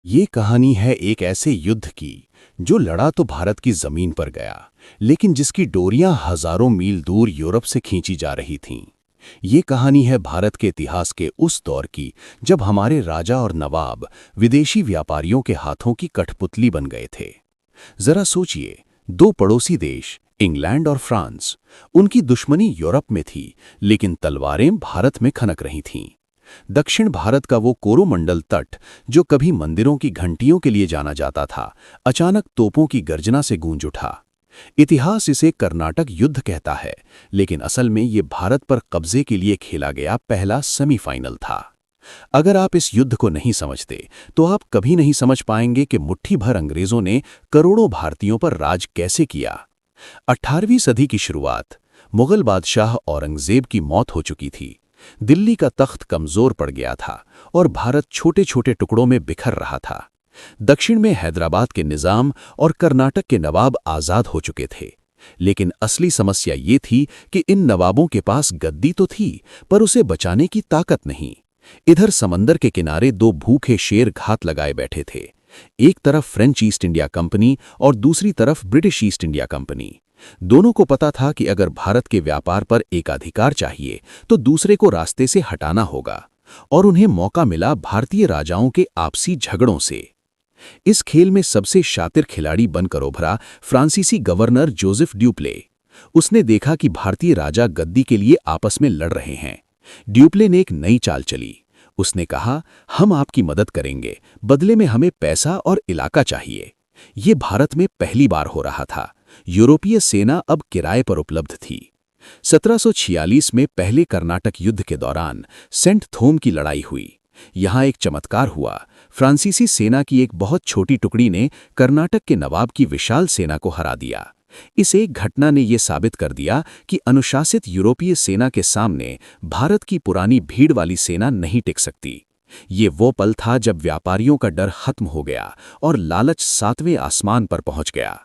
ये कहानी है एक ऐसे युद्ध की जो लड़ा तो भारत की जमीन पर गया, लेकिन जिसकी डोरियां हजारों मील दूर यूरोप से खींची जा रही थीं। ये कहानी है भारत के इतिहास के उस दौर की जब हमारे राजा और नवाब विदेशी व्यापारियों के हाथों की कठपुतली बन गए थे। जरा सोचिए, दो पड़ोसी देश इंग्लैंड और फ्रांस, उनकी दुश्मनी यूरोप में थी, लेकिन तलवारें भारत में खनक रही थीं। दक्षिण भारत का वो कोरोमंडल तट, जो कभी मंदिरों की घंटियों के लिए जाना जाता था, अचानक तोपों की गर्जना से गूंज उठा। इतिहास इसे कर्नाटक युद्ध कहता है, लेकिन असल में ये भारत पर कब्जे के लिए खेला गया पहला सेमीफाइनल था। अगर आप इस युद्ध को नहीं समझते, तो आप कभी नहीं समझ पाएंगे कि मुट्ठी भर अंग्रेजों ने करोड़ों भारतीयों पर राज कैसे किया। 18वीं सदी की शुरुआत, मुगल बादशाह औरंगजेब की मौत हो चुकी थी। दिल्ली का तख्त कमजोर पड़ गया था और भारत छोटे छोटे टुकड़ों में बिखर रहा था। दक्षिण में हैदराबाद के निजाम और कर्नाटक के नवाब आजाद हो चुके थे, लेकिन असली समस्या ये थी कि इन नवाबों के पास गद्दी तो थी, पर उसे बचाने की ताकत नहीं। इधर समंदर के किनारे दो भूखे शेर घात लगाए बैठे थे, एक तरफ फ्रेंच ईस्ट इंडिया कंपनी और दूसरी तरफ ब्रिटिश ईस्ट इंडिया कंपनी। दोनों को पता था कि अगर भारत के व्यापार पर एकाधिकार चाहिए तो दूसरे को रास्ते से हटाना होगा, और उन्हें मौका मिला भारतीय राजाओं के आपसी झगड़ों से। इस खेल में सबसे शातिर खिलाड़ी बनकर उभरा फ्रांसीसी गवर्नर जोसेफ ड्यूप्ले। उसने देखा कि भारतीय राजा गद्दी के लिए आपस में लड़ रहे हैं। ड्यूप्ले ने एक नई चाल चली। उसने कहा, हम आपकी मदद करेंगे, बदले में हमें पैसा और इलाका चाहिए। ये भारत में पहली बार हो रहा था। यूरोपीय सेना अब किराए पर उपलब्ध थी। 1746 में पहले कर्नाटक युद्ध के दौरान सेंट थोम की लड़ाई हुई। यहां एक चमत्कार हुआ। फ्रांसीसी सेना की एक बहुत छोटी टुकड़ी ने कर्नाटक के नवाब की विशाल सेना को हरा दिया। इस एक घटना ने यह साबित कर दिया कि अनुशासित यूरोपीय सेना के सामने भारत की पुरानी भीड़ वाली सेना नहीं टिक सकती। ये वो पल था जब व्यापारियों का डर खत्म हो गया और लालच 7वें आसमान पर पहुंच गया।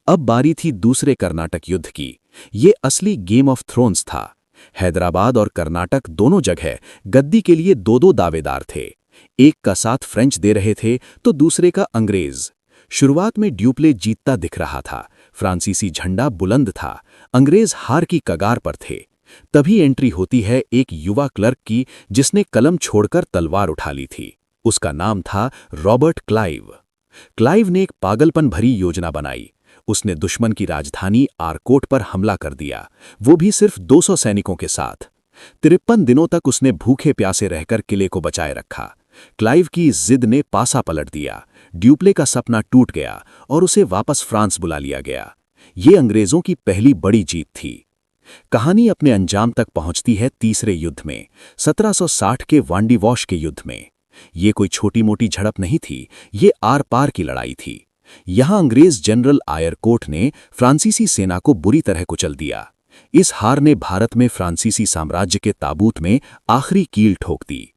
अब बारी थी दूसरे कर्नाटक युद्ध की। ये असली गेम ऑफ थ्रोन्स था। हैदराबाद और कर्नाटक दोनों जगह गद्दी के लिए दो दो दावेदार थे। एक का साथ फ्रेंच दे रहे थे तो दूसरे का अंग्रेज। शुरुआत में ड्यूप्ले जीतता दिख रहा था। फ्रांसीसी झंडा बुलंद था, अंग्रेज हार की कगार पर थे। तभी एंट्री होती है एक युवा क्लर्क की, जिसने कलम छोड़कर तलवार उठा ली थी। उसका नाम था रॉबर्ट क्लाइव। क्लाइव ने एक पागलपन भरी योजना बनाई। उसने दुश्मन की राजधानी आरकोट पर हमला कर दिया, वो भी सिर्फ 200 सैनिकों के साथ। 53 दिनों तक उसने भूखे प्यासे रहकर किले को बचाए रखा। क्लाइव की इस जिद ने पासा पलट दिया। ड्यूप्ले का सपना टूट गया और उसे वापस फ्रांस बुला लिया गया। ये अंग्रेजों की पहली बड़ी जीत थी। कहानी अपने अंजाम तक पहुंचती है तीसरे युद्ध में, 1760 के वांडीवॉश के युद्ध में। ये कोई छोटी मोटी झड़प नहीं थी, ये आर पार की लड़ाई थी। यहां अंग्रेज जनरल आयरकोट ने फ्रांसीसी सेना को बुरी तरह कुचल दिया। इस हार ने भारत में फ्रांसीसी साम्राज्य के ताबूत में आखिरी कील ठोक दी।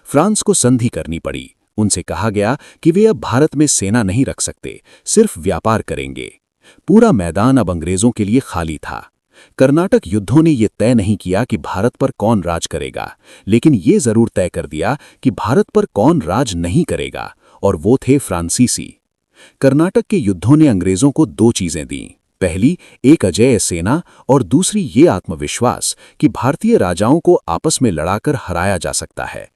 फ्रांस को संधि करनी पड़ी। उनसे कहा गया कि वे अब भारत में सेना नहीं रख सकते, सिर्फ व्यापार करेंगे। पूरा मैदान अब अंग्रेजों के लिए खाली था। कर्नाटक युद्धों ने यह तय नहीं किया कि भारत पर कौन राज करेगा, लेकिन ये जरूर तय कर दिया कि भारत पर कौन राज नहीं करेगा, और वो थे फ्रांसीसी। कर्नाटक के युद्धों ने अंग्रेजों को दो चीजें दी। पहली, एक अजेय सेना, और दूसरी ये आत्मविश्वास कि भारतीय राजाओं को आपस में लड़ाकर हराया जा सकता है।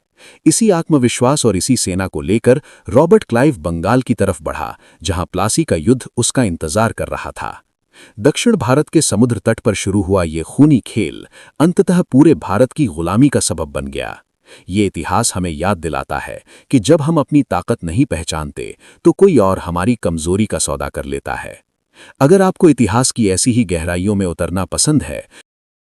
इसी आत्मविश्वास और इसी सेना को लेकर रॉबर्ट क्लाइव बंगाल की तरफ बढ़ा, जहां प्लासी का युद्ध उसका इंतजार कर रहा था। दक्षिण भारत के समुद्र तट पर शुरू हुआ ये खूनी खेल अंततः पूरे भारत की गुलामी का सबब बन गया। ये इतिहास हमें याद दिलाता है कि जब हम अपनी ताकत नहीं पहचानते, तो कोई और हमारी कमजोरी का सौदा कर लेता है। अगर आपको इतिहास की ऐसी ही गहराइयों में उतरना पसंद है,